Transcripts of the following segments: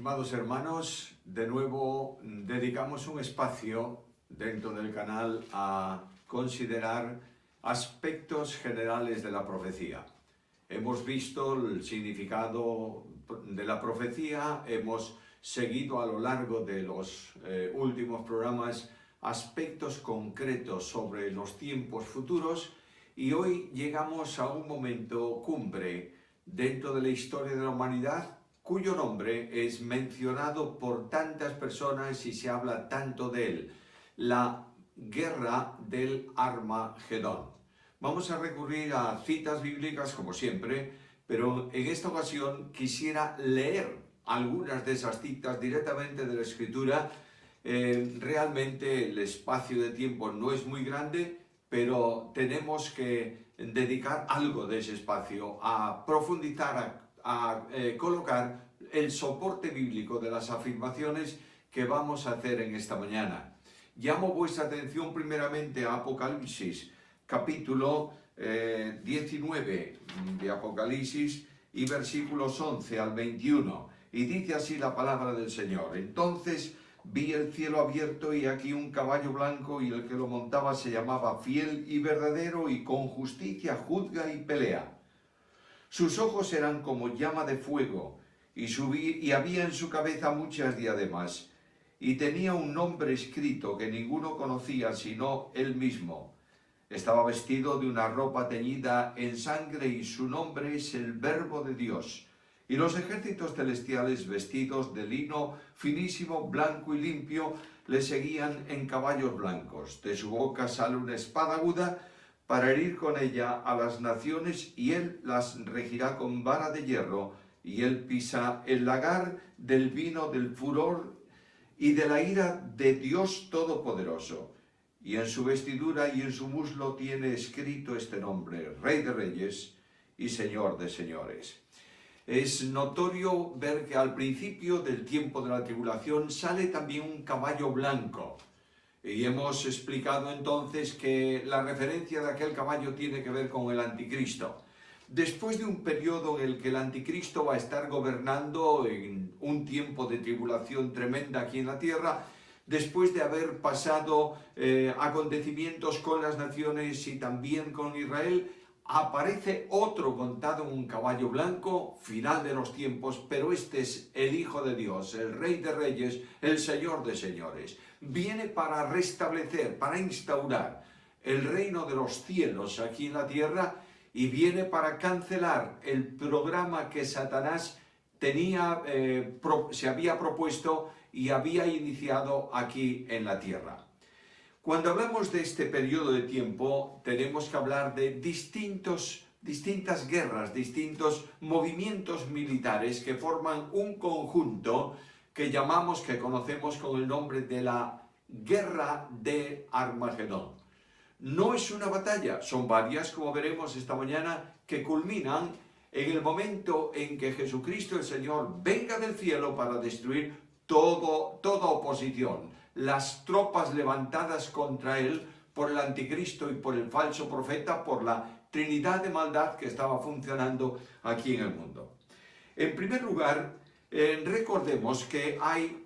Estimados hermanos, de nuevo dedicamos un espacio dentro del canal a considerar aspectos generales de la profecía. Hemos visto el significado de la profecía, hemos seguido a lo largo de los últimos programas aspectos concretos sobre los tiempos futuros y hoy llegamos a un momento cumbre dentro de la historia de la humanidad, cuyo nombre es mencionado por tantas personas y se habla tanto de él, la guerra del Armagedón. Vamos a recurrir a citas bíblicas como siempre, pero en esta ocasión quisiera leer algunas de esas citas directamente de la Escritura. Realmente el espacio de tiempo no es muy grande, pero tenemos que dedicar algo de ese espacio a profundizar, a colocar el soporte bíblico de las afirmaciones que vamos a hacer en esta mañana. Llamo vuestra atención primeramente a Apocalipsis, capítulo 19 de Apocalipsis y versículos 11 al 21. Y dice así la palabra del Señor: Entonces vi el cielo abierto y aquí un caballo blanco, y el que lo montaba se llamaba Fiel y Verdadero, y con justicia juzga y pelea. Sus ojos eran como llama de fuego, y había en su cabeza muchas diademas, y tenía un nombre escrito que ninguno conocía sino él mismo. Estaba vestido de una ropa teñida en sangre, y su nombre es el Verbo de Dios. Y los ejércitos celestiales, vestidos de lino finísimo, blanco y limpio, le seguían en caballos blancos. De su boca sale una espada aguda, para herir con ella a las naciones, y él las regirá con vara de hierro, y él pisa el lagar del vino del furor y de la ira de Dios Todopoderoso. Y en su vestidura y en su muslo tiene escrito este nombre: Rey de Reyes y Señor de Señores. Es notorio ver que al principio del tiempo de la tribulación sale también un caballo blanco. Y hemos explicado entonces que la referencia de aquel caballo tiene que ver con el anticristo. Después de un periodo en el que el anticristo va a estar gobernando en un tiempo de tribulación tremenda aquí en la tierra, después de haber pasado acontecimientos con las naciones y también con Israel, aparece otro montado en un caballo blanco, final de los tiempos, pero este es el Hijo de Dios, el Rey de Reyes, el Señor de Señores. Viene para restablecer, para instaurar el reino de los cielos aquí en la tierra, y viene para cancelar el programa que Satanás se había propuesto y había iniciado aquí en la tierra. Cuando hablamos de este periodo de tiempo, tenemos que hablar de distintas guerras, distintos movimientos militares que forman un conjunto que conocemos con el nombre de la Guerra de Armagedón. No es una batalla, son varias, como veremos esta mañana, que culminan en el momento en que Jesucristo el Señor venga del cielo para destruir toda oposición, las tropas levantadas contra él por el anticristo y por el falso profeta, por la trinidad de maldad que estaba funcionando aquí en el mundo. En primer lugar, recordemos que hay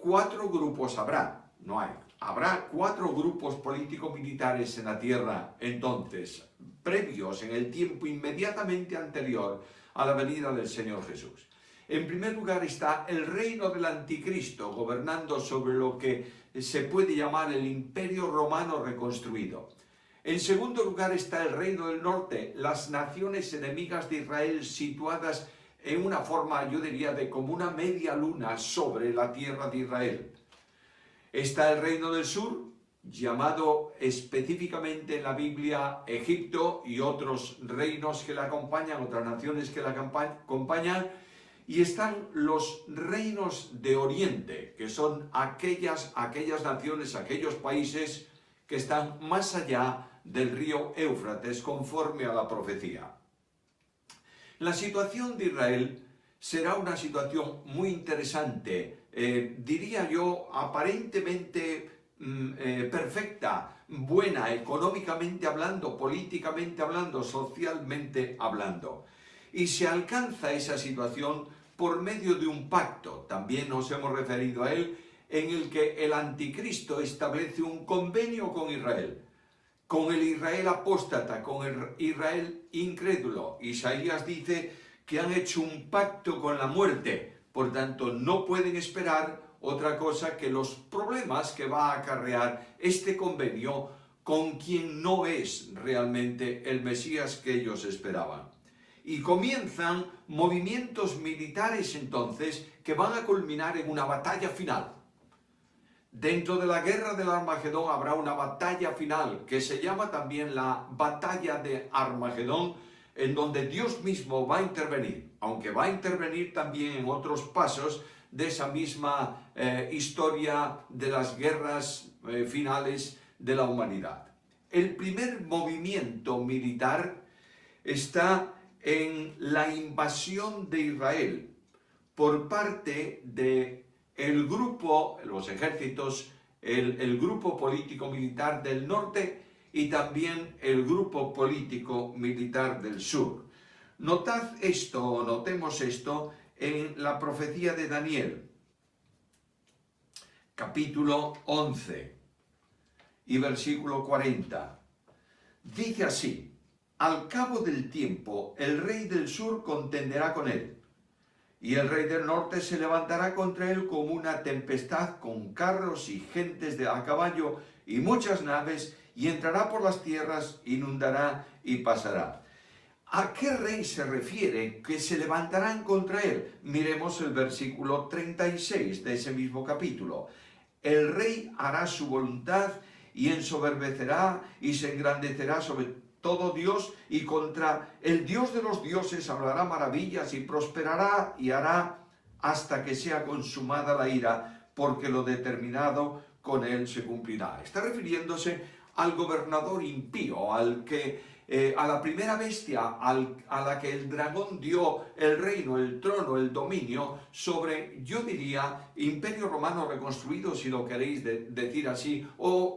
habrá cuatro grupos político-militares en la tierra entonces, previos en el tiempo inmediatamente anterior a la venida del Señor Jesús. En primer lugar está el reino del anticristo, gobernando sobre lo que se puede llamar el Imperio Romano reconstruido. En segundo lugar está el reino del norte, las naciones enemigas de Israel situadas en una forma, yo diría, de como una media luna sobre la tierra de Israel. Está el reino del sur, llamado específicamente en la Biblia Egipto, y otros reinos que la acompañan, otras naciones que la acompañan. Y están los reinos de Oriente, que son aquellas naciones, aquellos países que están más allá del río Éufrates, conforme a la profecía. La situación de Israel será una situación muy interesante, diría yo, aparentemente perfecta, buena, económicamente hablando, políticamente hablando, socialmente hablando. Y se alcanza esa situación por medio de un pacto, también nos hemos referido a él, en el que el anticristo establece un convenio con Israel, con el Israel apóstata, con el Israel incrédulo. Isaías dice que han hecho un pacto con la muerte, por tanto no pueden esperar otra cosa que los problemas que va a acarrear este convenio con quien no es realmente el Mesías que ellos esperaban. Y comienzan movimientos militares entonces que van a culminar en una batalla final. Dentro de la guerra del Armagedón habrá una batalla final que se llama también la batalla de Armagedón, en donde Dios mismo va a intervenir, aunque va a intervenir también en otros pasos de esa misma historia de las guerras finales de la humanidad. El primer movimiento militar está en la invasión de Israel por parte de el grupo, los ejércitos, el grupo político-militar del norte y también el grupo político-militar del sur. Notad esto, notemos esto en la profecía de Daniel, capítulo 11 y versículo 40. Dice así: al cabo del tiempo, el rey del sur contenderá con él, y el rey del norte se levantará contra él como una tempestad, con carros y gentes a caballo y muchas naves, y entrará por las tierras, inundará y pasará. ¿A qué rey se refiere que se levantarán contra él? Miremos el versículo 36 de ese mismo capítulo. El rey hará su voluntad y ensoberbecerá y se engrandecerá sobre todo Dios, y contra el Dios de los dioses hablará maravillas y prosperará y hará hasta que sea consumada la ira, porque lo determinado con él se cumplirá. Está refiriéndose al gobernador impío, al que a la primera bestia a la que el dragón dio el reino, el trono, el dominio sobre, yo diría, imperio romano reconstruido, si lo queréis decir así, o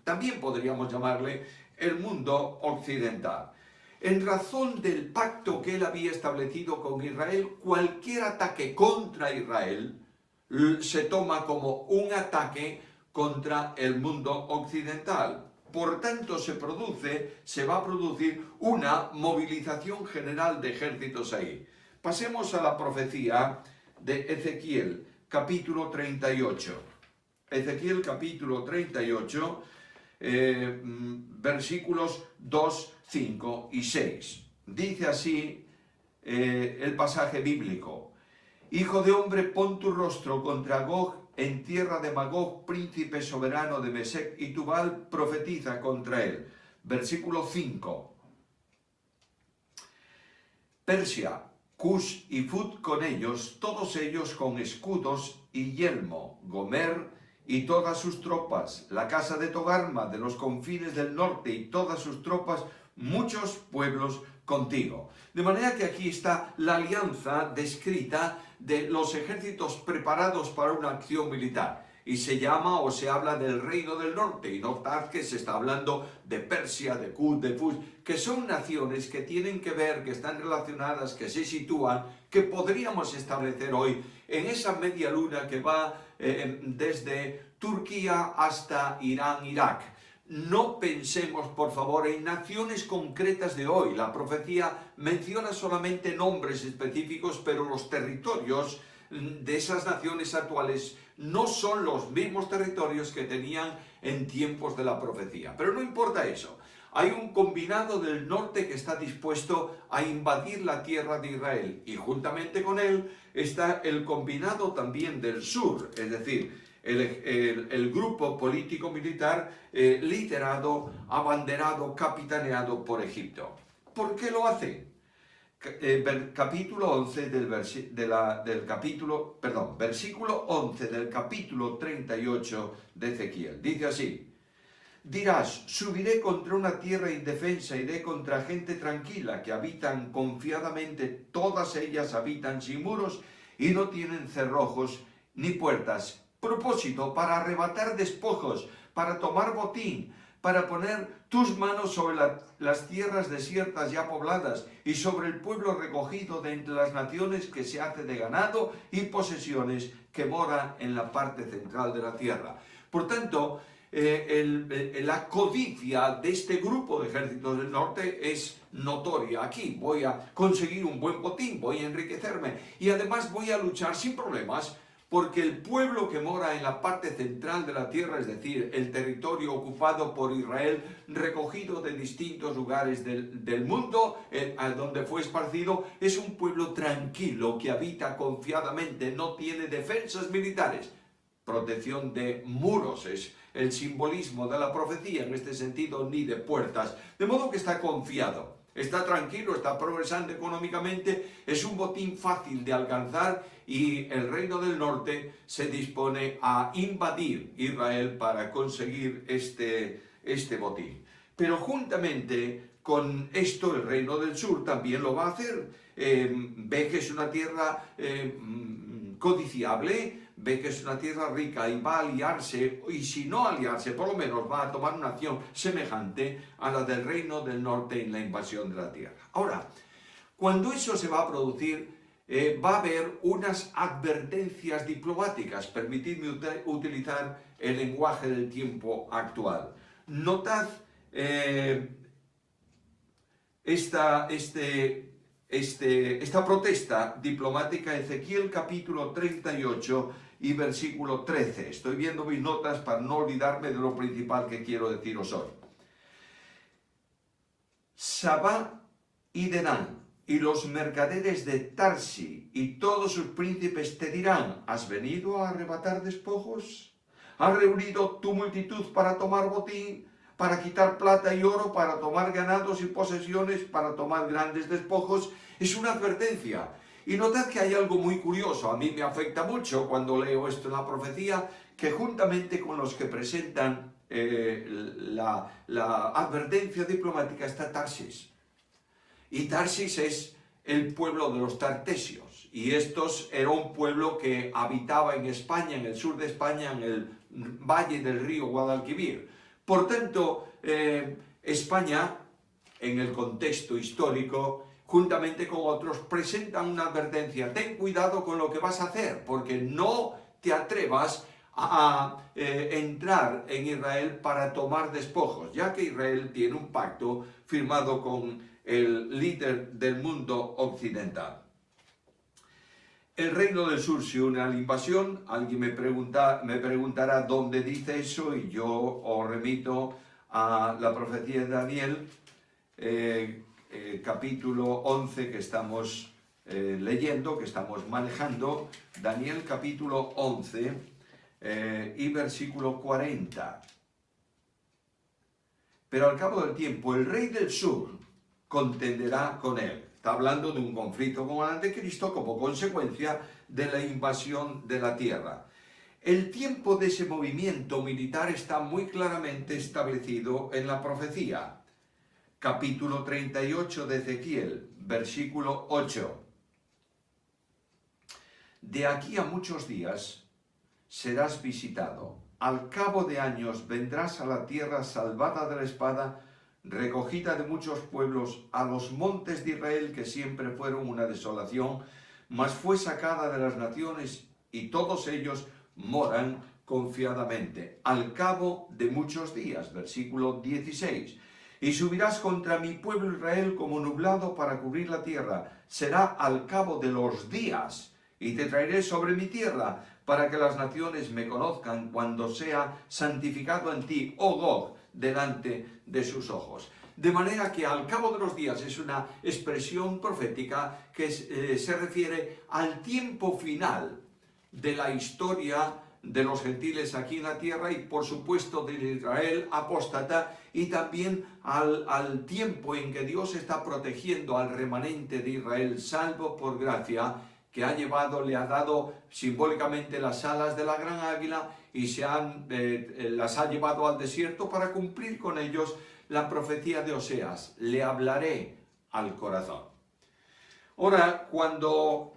también podríamos llamarle el mundo occidental. En razón del pacto que él había establecido con Israel, cualquier ataque contra Israel se toma como un ataque contra el mundo occidental. Por tanto, se va a producir una movilización general de ejércitos ahí. Pasemos a la profecía de Ezequiel, capítulo 38. Ezequiel, capítulo 38, versículos 2, 5 y 6. Dice así el pasaje bíblico: Hijo de hombre, pon tu rostro contra Gog en tierra de Magog, príncipe soberano de Mesec y Tubal, profetiza contra él. Versículo 5. Persia, Cush y Fut con ellos, todos ellos con escudos y yelmo, Gomer y todas sus tropas, la casa de Togarma de los confines del norte y todas sus tropas, muchos pueblos contigo. De manera que aquí está la alianza descrita de los ejércitos preparados para una acción militar. Y se llama o se habla del reino del norte. Y notad que se está hablando de Persia, de Cud, de Fus, que son naciones que tienen que ver, que están relacionadas, que se sitúan, que podríamos establecer hoy en esa media luna que va desde Turquía hasta Irán, Irak. No pensemos, por favor, en naciones concretas de hoy. La profecía menciona solamente nombres específicos, pero los territorios de esas naciones actuales no son los mismos territorios que tenían en tiempos de la profecía. Pero no importa eso. Hay un combinado del norte que está dispuesto a invadir la tierra de Israel, y juntamente con él está el combinado también del sur, es decir, el grupo político-militar liderado, abanderado, capitaneado por Egipto. ¿Por qué lo hace? Capítulo 11 versículo 11 del capítulo 38 de Ezequiel. Dice así: dirás, subiré contra una tierra indefensa, iré contra gente tranquila que habitan confiadamente, todas ellas habitan sin muros y no tienen cerrojos ni puertas. Propósito: para arrebatar despojos, para tomar botín, para poner tus manos sobre las tierras desiertas ya pobladas y sobre el pueblo recogido de entre las naciones que se hace de ganado y posesiones que mora en la parte central de la tierra. Por tanto, la codicia de este grupo de ejércitos del norte es notoria. Aquí voy a conseguir un buen botín, voy a enriquecerme y además voy a luchar sin problemas, porque el pueblo que mora en la parte central de la tierra, es decir, el territorio ocupado por Israel, recogido de distintos lugares del mundo, a donde fue esparcido, es un pueblo tranquilo que habita confiadamente, no tiene defensas militares. Protección de muros es el simbolismo de la profecía, en este sentido, ni de puertas. De modo que está confiado, está tranquilo, está progresando económicamente, es un botín fácil de alcanzar y el reino del norte se dispone a invadir Israel para conseguir este botín. Pero juntamente con esto el reino del sur también lo va a hacer. Ve que es una tierra codiciable, ve que es una tierra rica y va a aliarse, y si no aliarse, por lo menos va a tomar una acción semejante a la del reino del norte en la invasión de la tierra. Ahora, cuando eso se va a producir, va a haber unas advertencias diplomáticas. Permitidme utilizar el lenguaje del tiempo actual. Notad esta protesta diplomática, Ezequiel capítulo 38 y versículo 13. Estoy viendo mis notas para no olvidarme de lo principal que quiero deciros hoy. Sabá y Dedán y los mercaderes de Tarsi y todos sus príncipes te dirán: ¿has venido a arrebatar despojos? ¿Has reunido tu multitud para tomar botín, para quitar plata y oro, para tomar ganados y posesiones, para tomar grandes despojos? Es una advertencia. Y notad que hay algo muy curioso, a mí me afecta mucho cuando leo esto en la profecía, que juntamente con los que presentan la advertencia diplomática está Tarsis. Y Tarsis es el pueblo de los tartesios. Y estos era un pueblo que habitaba en España, en el sur de España, en el valle del río Guadalquivir. Por tanto, España, en el contexto histórico, juntamente con otros, presentan una advertencia: ten cuidado con lo que vas a hacer, porque no te atrevas a entrar en Israel para tomar despojos, ya que Israel tiene un pacto firmado con el líder del mundo occidental. El reino del sur se une a la invasión. Alguien me preguntará dónde dice eso, y yo os remito a la profecía de Daniel, capítulo 11 que estamos leyendo, que estamos manejando. Daniel capítulo 11 y versículo 40. Pero al cabo del tiempo el rey del sur contenderá con él. Está hablando de un conflicto con el anticristo como consecuencia de la invasión de la tierra. El tiempo de ese movimiento militar está muy claramente establecido en la profecía. Capítulo 38 de Ezequiel, versículo 8. De aquí a muchos días serás visitado. Al cabo de años vendrás a la tierra salvada de la espada, recogida de muchos pueblos, a los montes de Israel, que siempre fueron una desolación, mas fue sacada de las naciones, y todos ellos moran confiadamente. Al cabo de muchos días, versículo 16. Y subirás contra mi pueblo Israel como nublado para cubrir la tierra. Será al cabo de los días, y te traeré sobre mi tierra, para que las naciones me conozcan cuando sea santificado en ti, oh Gog, delante de sus ojos. De manera que al cabo de los días es una expresión profética que se refiere al tiempo final de la historia de los gentiles aquí en la tierra, y por supuesto de Israel apóstata, y también al tiempo en que Dios está protegiendo al remanente de Israel salvo por gracia, que le ha dado simbólicamente las alas de la gran águila, y las ha llevado al desierto para cumplir con ellos la profecía de Oseas: le hablaré al corazón. Ahora, cuando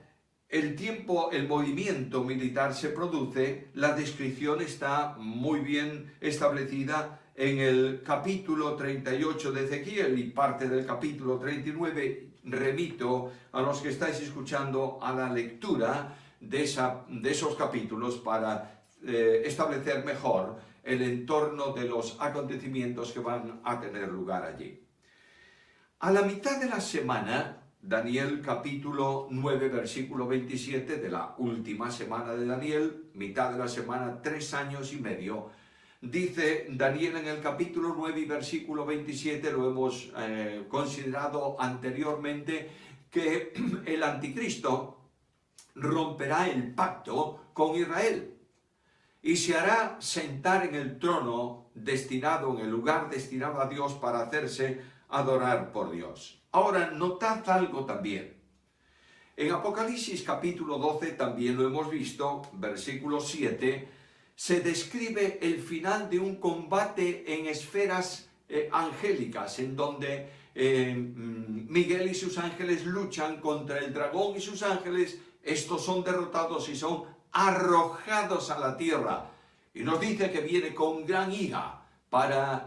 el movimiento militar se produce, la descripción está muy bien establecida en el capítulo 38 de Ezequiel y parte del capítulo 39, remito a los que estáis escuchando a la lectura de esos capítulos para establecer mejor el entorno de los acontecimientos que van a tener lugar allí. A la mitad de la semana, Daniel capítulo 9, versículo 27 de la última semana de Daniel, mitad de la semana, 3 años y medio, dice Daniel en el capítulo 9 y versículo 27, lo hemos considerado anteriormente, que el anticristo romperá el pacto con Israel y se hará sentar en el trono destinado, en el lugar destinado a Dios para hacerse adorar por Dios. Ahora, notad algo también. En Apocalipsis capítulo 12, también lo hemos visto, versículo 7, se describe el final de un combate en esferas angélicas, en donde Miguel y sus ángeles luchan contra el dragón y sus ángeles. Estos son derrotados y son arrojados a la tierra. Y nos dice que viene con gran ira,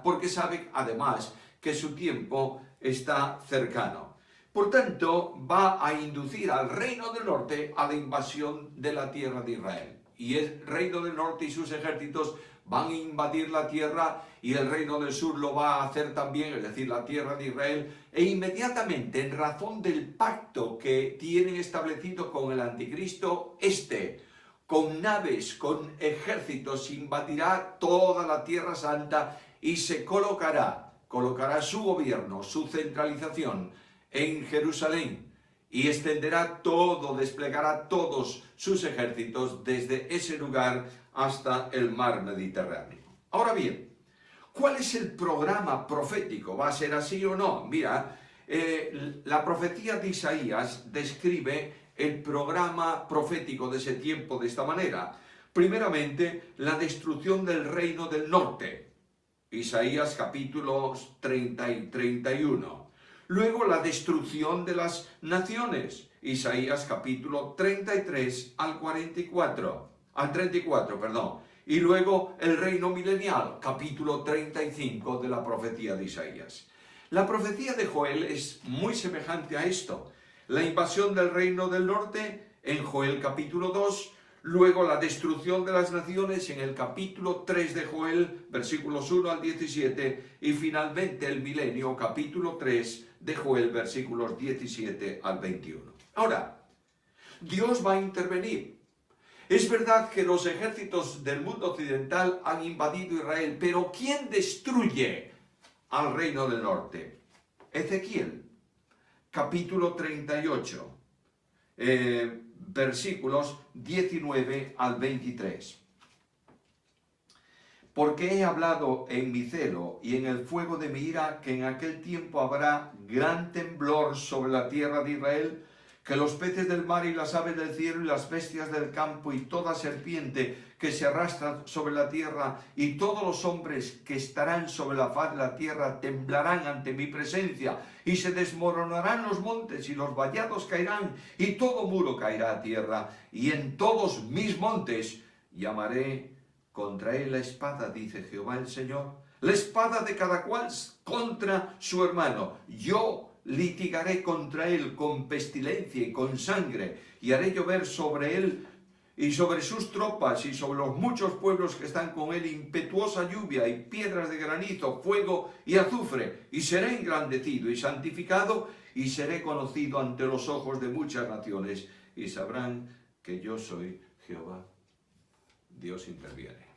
porque sabe además que su tiempo está cercano. Por tanto, va a inducir al reino del norte a la invasión de la tierra de Israel. Y el reino del norte y sus ejércitos van a invadir la tierra, y el reino del sur lo va a hacer también, es decir, la tierra de Israel, e inmediatamente, en razón del pacto que tienen establecido con el anticristo, con naves, con ejércitos, invadirá toda la tierra santa y se colocará su gobierno, su centralización en Jerusalén, y extenderá todo, desplegará todos sus ejércitos desde ese lugar hasta el mar Mediterráneo. Ahora bien, ¿cuál es el programa profético? ¿Va a ser así o no? Mira, la profecía de Isaías describe el programa profético de ese tiempo de esta manera. Primeramente, la destrucción del reino del norte. Isaías capítulos 30 y 31. Luego la destrucción de las naciones. Isaías capítulo 33 al 34, perdón. Y luego el reino milenial, capítulo 35 de la profecía de Isaías. La profecía de Joel es muy semejante a esto. La invasión del reino del norte en Joel capítulo 2, luego la destrucción de las naciones en el capítulo 3 de Joel, versículos 1 al 17, y finalmente el milenio, capítulo 3 de Joel, versículos 17 al 21. Ahora, Dios va a intervenir. Es verdad que los ejércitos del mundo occidental han invadido Israel, pero ¿quién destruye al reino del norte? Ezequiel, capítulo 38, versículos 19 al 23. Porque he hablado en mi celo y en el fuego de mi ira que en aquel tiempo habrá gran temblor sobre la tierra de Israel, que los peces del mar y las aves del cielo y las bestias del campo y toda serpiente que se arrastra sobre la tierra y todos los hombres que estarán sobre la faz de la tierra temblarán ante mi presencia, y se desmoronarán los montes y los vallados caerán y todo muro caerá a tierra, y en todos mis montes llamaré contra él la espada, dice Jehová el Señor, la espada de cada cual contra su hermano. Yo litigaré contra él con pestilencia y con sangre, y haré llover sobre él y sobre sus tropas y sobre los muchos pueblos que están con él impetuosa lluvia y piedras de granizo, fuego y azufre, y seré engrandecido y santificado, y seré conocido ante los ojos de muchas naciones, y sabrán que yo soy Jehová. Dios interviene.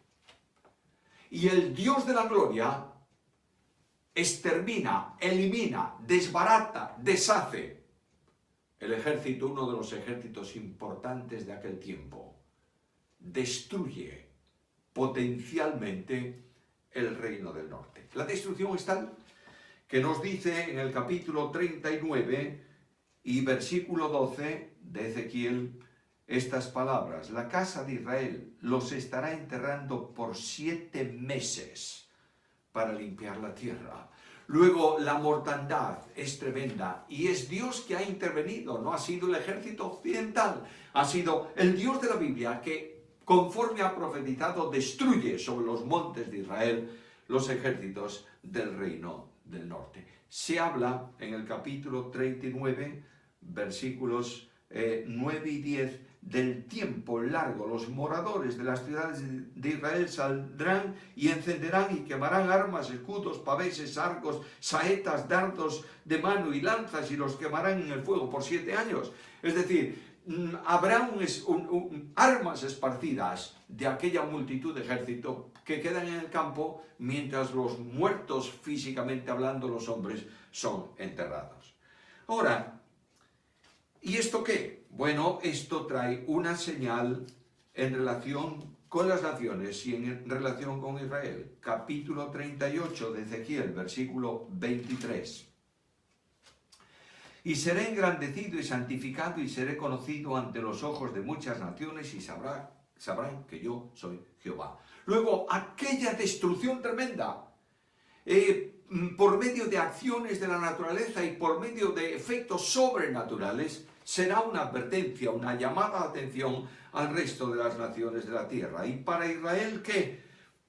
Y el Dios de la gloria extermina, elimina, desbarata, deshace el ejército, uno de los ejércitos importantes de aquel tiempo. Destruye potencialmente el reino del norte. La destrucción es tal que nos dice en el capítulo 39 y versículo 12 de Ezequiel estas palabras: la casa de Israel los estará enterrando por 7 meses para limpiar la tierra. Luego la mortandad es tremenda y es Dios que ha intervenido, no ha sido el ejército occidental, ha sido el Dios de la Biblia que, conforme ha profetizado, destruye sobre los montes de Israel los ejércitos del reino del norte. Se habla en el capítulo 39, versículos 9 y 10, del tiempo largo. Los moradores de las ciudades de Israel saldrán y encenderán y quemarán armas, escudos, paveses, arcos, saetas, dardos de mano y lanzas, y los quemarán en el fuego por 7 años. Es decir, habrá armas esparcidas de aquella multitud de ejército que quedan en el campo, mientras los muertos, físicamente hablando, los hombres, son enterrados. Ahora, ¿y esto qué? Bueno, esto trae una señal en relación con las naciones y en relación con Israel. Capítulo 38 de Ezequiel, versículo 23. Y seré engrandecido y santificado y seré conocido ante los ojos de muchas naciones y sabrán que yo soy Jehová. Luego, aquella destrucción tremenda, por medio de acciones de la naturaleza y por medio de efectos sobrenaturales, será una advertencia, una llamada de atención al resto de las naciones de la tierra. ¿Y para Israel qué?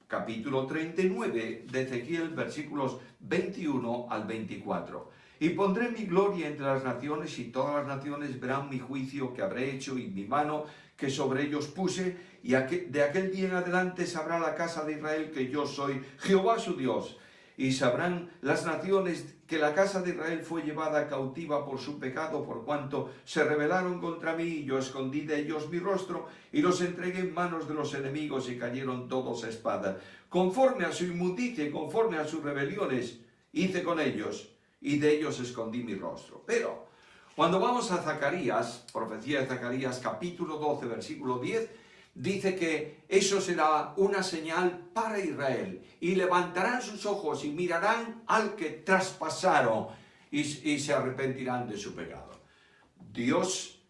Capítulo 39 de Ezequiel, versículos 21 al 24. Y pondré mi gloria entre las naciones, y todas las naciones verán mi juicio que habré hecho y mi mano que sobre ellos puse, y de aquel día en adelante sabrá la casa de Israel que yo soy Jehová su Dios. Y sabrán las naciones que la casa de Israel fue llevada cautiva por su pecado, por cuanto se rebelaron contra mí, y yo escondí de ellos mi rostro, y los entregué en manos de los enemigos, y cayeron todos a espada. Conforme a su inmundicia y conforme a sus rebeliones, hice con ellos, y de ellos escondí mi rostro. Pero, cuando vamos a Zacarías, profecía de Zacarías, capítulo 12, versículo 10, dice que eso será una señal para Israel, y levantarán sus ojos y mirarán al que traspasaron y se arrepentirán de su pecado. Dios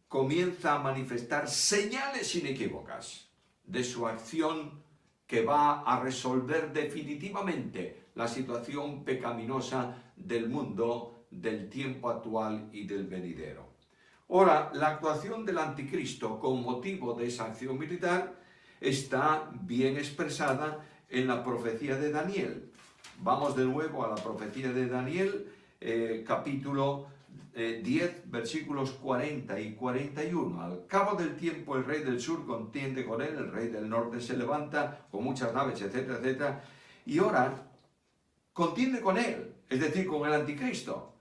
comienza a manifestar señales inequívocas de su acción que va a resolver definitivamente la situación pecaminosa del mundo, del tiempo actual y del venidero. Ahora, la actuación del anticristo con motivo de esa acción militar está bien expresada en la profecía de Daniel. Vamos de nuevo a la profecía de Daniel, capítulo 10, versículos 40 y 41. Al cabo del tiempo el rey del sur contiende con él, el rey del norte se levanta con muchas naves, etcétera, etcétera, y ahora contiende con él, es decir, con el anticristo.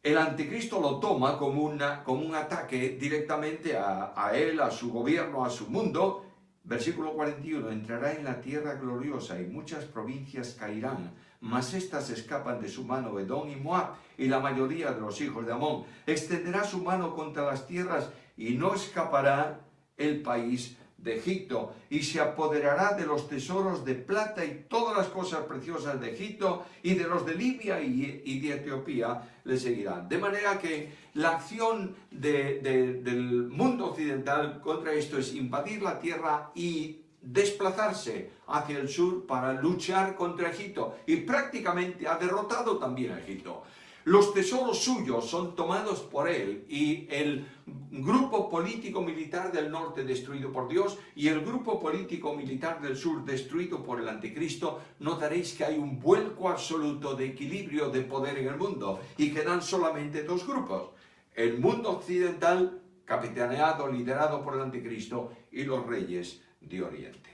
El anticristo lo toma como un ataque directamente a él, a su gobierno, a su mundo. Versículo 41, entrará en la tierra gloriosa y muchas provincias caerán, mas estas escapan de su mano, Edom y Moab, y la mayoría de los hijos de Amón. Extenderá su mano contra las tierras y no escapará el país de Egipto, y se apoderará de los tesoros de plata y todas las cosas preciosas de Egipto, y de los de Libia y de Etiopía le seguirán. De manera que la acción del mundo occidental contra esto es invadir la tierra y desplazarse hacia el sur para luchar contra Egipto, y prácticamente ha derrotado también a Egipto. Los tesoros suyos son tomados por él, y el grupo político-militar del norte destruido por Dios y el grupo político-militar del sur destruido por el anticristo. Notaréis que hay un vuelco absoluto de equilibrio de poder en el mundo, y quedan solamente dos grupos: el mundo occidental, capitaneado, liderado por el anticristo, y los reyes de Oriente.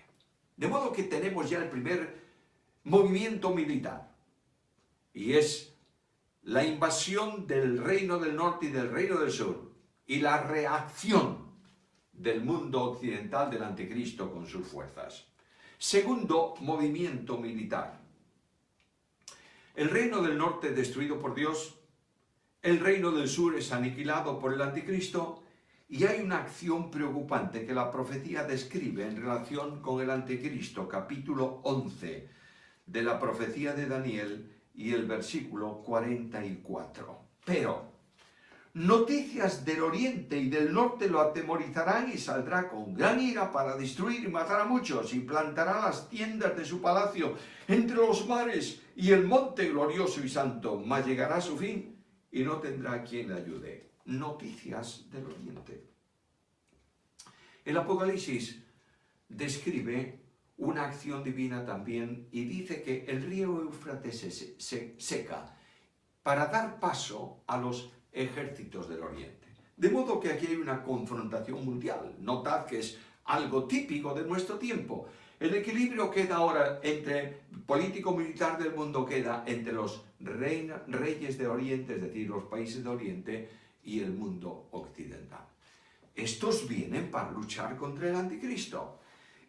De modo que tenemos ya el primer movimiento militar, y es la invasión del reino del norte y del reino del sur, y la reacción del mundo occidental del anticristo con sus fuerzas. Segundo movimiento militar. El reino del norte destruido por Dios, el reino del sur es aniquilado por el anticristo, y hay una acción preocupante que la profecía describe en relación con el anticristo, capítulo 11 de la profecía de Daniel, y el versículo 44. Pero noticias del oriente y del norte lo atemorizarán, y saldrá con gran ira para destruir y matar a muchos, y plantará las tiendas de su palacio entre los mares y el monte glorioso y santo, mas llegará a su fin y no tendrá quien le ayude. Noticias del oriente. El Apocalipsis describe una acción divina también, y dice que el río Éufrates se seca para dar paso a los ejércitos del Oriente. De modo que aquí hay una confrontación mundial. Notad que es algo típico de nuestro tiempo. El equilibrio queda ahora entre político-militar del mundo, queda entre los reyes de Oriente, es decir, los países de Oriente, y el mundo occidental. Estos vienen para luchar contra el anticristo.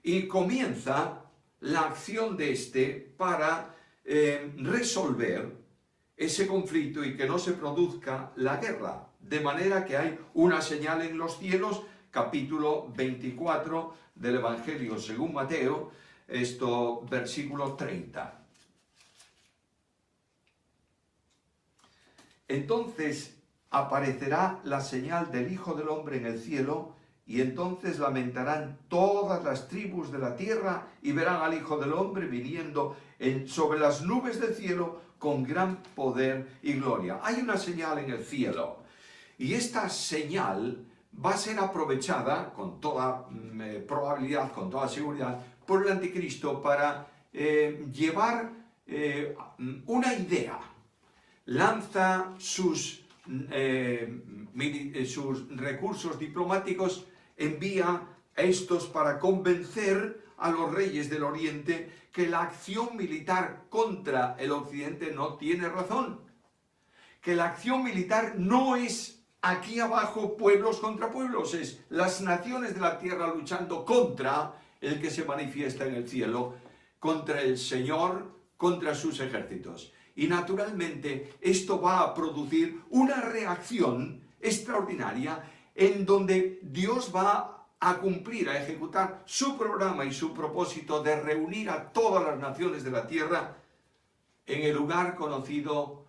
Y comienza la acción de este para resolver ese conflicto y que no se produzca la guerra. De manera que hay una señal en los cielos, capítulo 24 del Evangelio según Mateo, versículo 30. Entonces aparecerá la señal del Hijo del Hombre en el cielo, y entonces lamentarán todas las tribus de la tierra y verán al Hijo del Hombre viniendo sobre las nubes del cielo con gran poder y gloria. Hay una señal en el cielo, y esta señal va a ser aprovechada con toda probabilidad, con toda seguridad, por el anticristo para llevar una idea. Lanza sus recursos diplomáticos, envía a estos para convencer a los reyes del Oriente que la acción militar contra el Occidente no tiene razón, que la acción militar no es aquí abajo pueblos contra pueblos, es las naciones de la tierra luchando contra el que se manifiesta en el cielo, contra el Señor, contra sus ejércitos. Y naturalmente esto va a producir una reacción extraordinaria en donde Dios va a cumplir, a ejecutar su programa y su propósito de reunir a todas las naciones de la tierra en el lugar conocido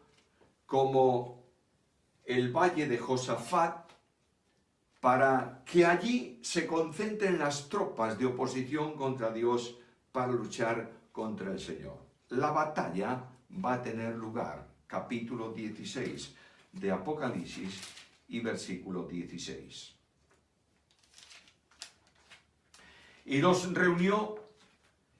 como el Valle de Josafat, para que allí se concentren las tropas de oposición contra Dios para luchar contra el Señor. La batalla va a tener lugar, capítulo 16 de Apocalipsis y versículo 16. Y los reunió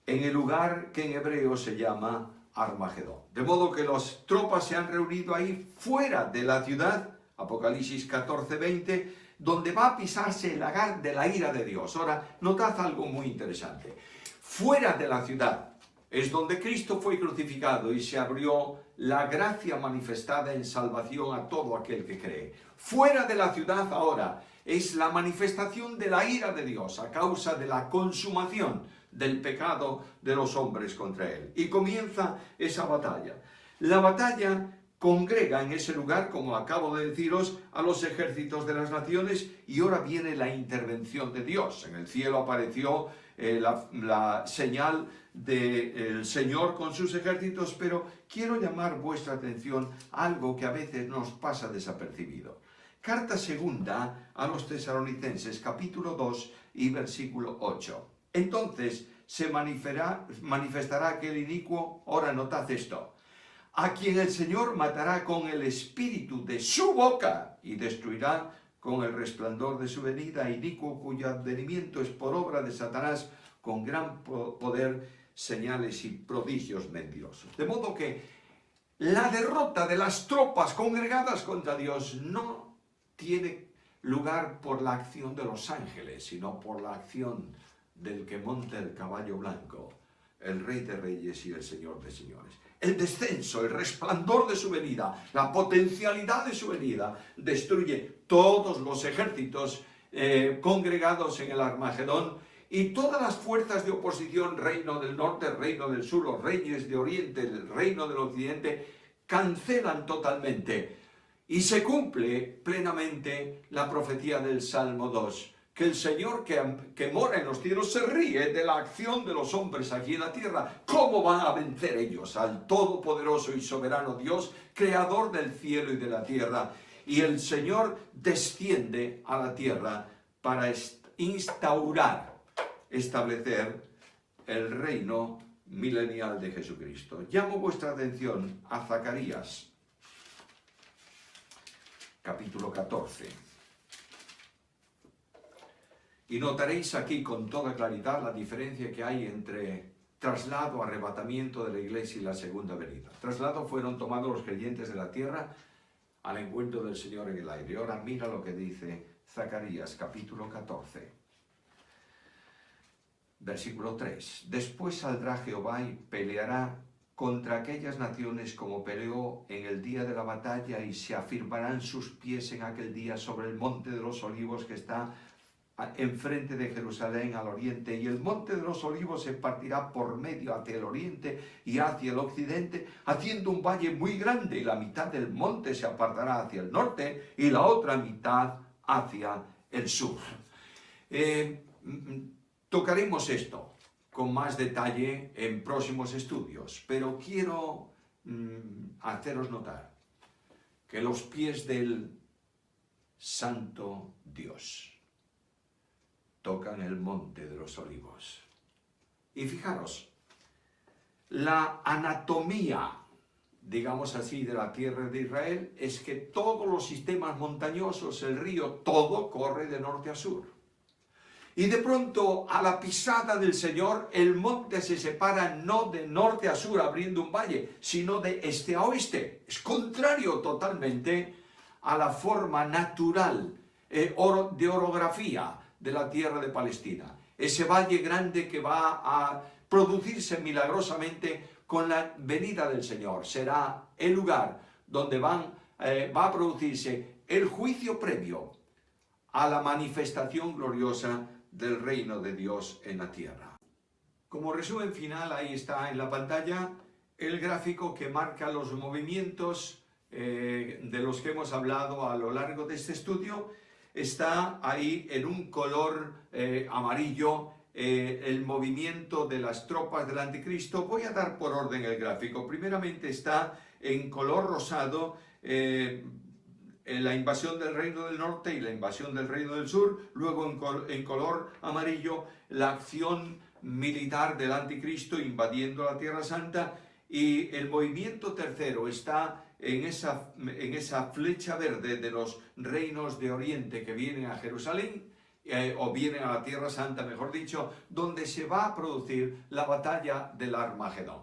en el lugar que en hebreo se llama Armagedón. De modo que las tropas se han reunido ahí fuera de la ciudad, Apocalipsis 14:20, donde va a pisarse el lagar de la ira de Dios. Ahora, notad algo muy interesante. Fuera de la ciudad es donde Cristo fue crucificado y se abrió la gracia manifestada en salvación a todo aquel que cree. Fuera de la ciudad ahora es la manifestación de la ira de Dios a causa de la consumación del pecado de los hombres contra él. Y comienza esa batalla. La batalla congrega en ese lugar, como acabo de deciros, a los ejércitos de las naciones, y ahora viene la intervención de Dios. En el cielo apareció la señal del Señor con sus ejércitos, pero quiero llamar vuestra atención a algo que a veces nos pasa desapercibido. Carta segunda a los Tesalonicenses, capítulo 2 y versículo 8. Entonces se manifestará aquel inicuo, ahora notad esto, a quien el Señor matará con el espíritu de su boca y destruirá con el resplandor de su venida, inicuo cuyo advenimiento es por obra de Satanás con gran poder, señales y prodigios mentirosos. De modo que la derrota de las tropas congregadas contra Dios no tiene lugar por la acción de los ángeles, sino por la acción del que monta el caballo blanco, el Rey de Reyes y el Señor de Señores. El descenso, el resplandor de su venida, la potencialidad de su venida, destruye todos los ejércitos congregados en el Armagedón y todas las fuerzas de oposición, reino del norte, reino del sur, los reyes de oriente, el reino del occidente, cancelan totalmente. Y se cumple plenamente la profecía del Salmo 2, que el Señor que mora en los cielos se ríe de la acción de los hombres aquí en la tierra. ¿Cómo van a vencer ellos al todopoderoso y soberano Dios, creador del cielo y de la tierra? Y el Señor desciende a la tierra para establecer el reino milenial de Jesucristo. Llamo vuestra atención a Zacarías, capítulo 14. Y notaréis aquí con toda claridad la diferencia que hay entre traslado, arrebatamiento de la iglesia y la segunda venida. Traslado fueron tomados los creyentes de la tierra al encuentro del Señor en el aire. Ahora mira lo que dice Zacarías, capítulo 14, versículo 3. Después saldrá Jehová y peleará contra aquellas naciones como peleó en el día de la batalla, y se afirmarán sus pies en aquel día sobre el monte de los olivos que está enfrente de Jerusalén al oriente, y el monte de los olivos se partirá por medio hacia el oriente y hacia el occidente, haciendo un valle muy grande, y la mitad del monte se apartará hacia el norte y la otra mitad hacia el sur. Tocaremos esto con más detalle en próximos estudios, pero quiero haceros notar que los pies del Santo Dios tocan el monte de los olivos. Y fijaros, la anatomía, digamos así, de la tierra de Israel es que todos los sistemas montañosos, el río, todo corre de norte a sur. Y de pronto, a la pisada del Señor, el monte se separa no de norte a sur abriendo un valle, sino de este a oeste. Es contrario totalmente a la forma natural de orografía de la tierra de Palestina. Ese valle grande que va a producirse milagrosamente con la venida del Señor. Será el lugar donde va a producirse el juicio previo a la manifestación gloriosa del reino de Dios en la tierra. Como resumen final, ahí está en la pantalla el gráfico que marca los movimientos de los que hemos hablado a lo largo de este estudio. Está ahí en un color amarillo el movimiento de las tropas del anticristo. Voy a dar por orden el gráfico. Primeramente está en color rosado la invasión del reino del norte y la invasión del reino del sur. Luego en color amarillo la acción militar del anticristo invadiendo la Tierra Santa. Y el movimiento tercero está en esa flecha verde de los reinos de Oriente que vienen a Jerusalén, o vienen a la Tierra Santa, mejor dicho, donde se va a producir la batalla del Armagedón.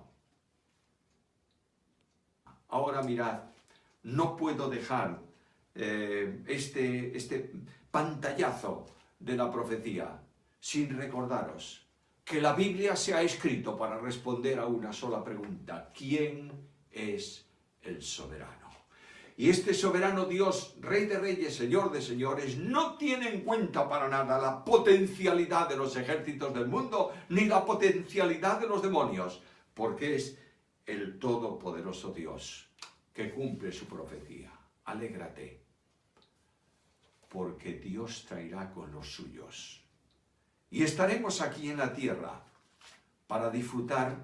Ahora mirad, no puedo dejar este pantallazo de la profecía sin recordaros que la Biblia se ha escrito para responder a una sola pregunta: ¿quién es el soberano? Y este soberano Dios, Rey de Reyes, Señor de Señores, no tiene en cuenta para nada la potencialidad de los ejércitos del mundo, ni la potencialidad de los demonios, porque es el todopoderoso Dios que cumple su profecía. Alégrate, porque Dios traerá con los suyos. Y estaremos aquí en la tierra para disfrutar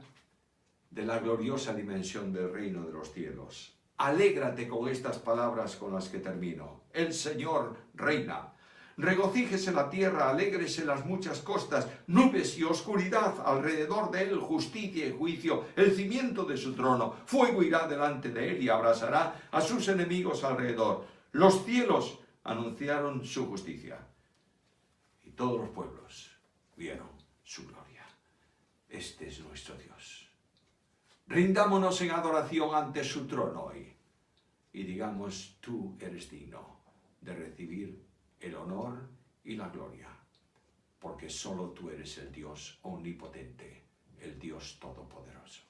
de la gloriosa dimensión del reino de los cielos. Alégrate con estas palabras con las que termino. El Señor reina. Regocíjese la tierra, alégrese las muchas costas, nubes y oscuridad alrededor de él, justicia y juicio, el cimiento de su trono. Fuego irá delante de él y abrasará a sus enemigos alrededor. Los cielos anunciaron su justicia y todos los pueblos vieron su gloria. Este es nuestro Dios. Rindámonos en adoración ante su trono hoy y digamos: tú eres digno de recibir el honor y la gloria, porque solo tú eres el Dios omnipotente, el Dios todopoderoso.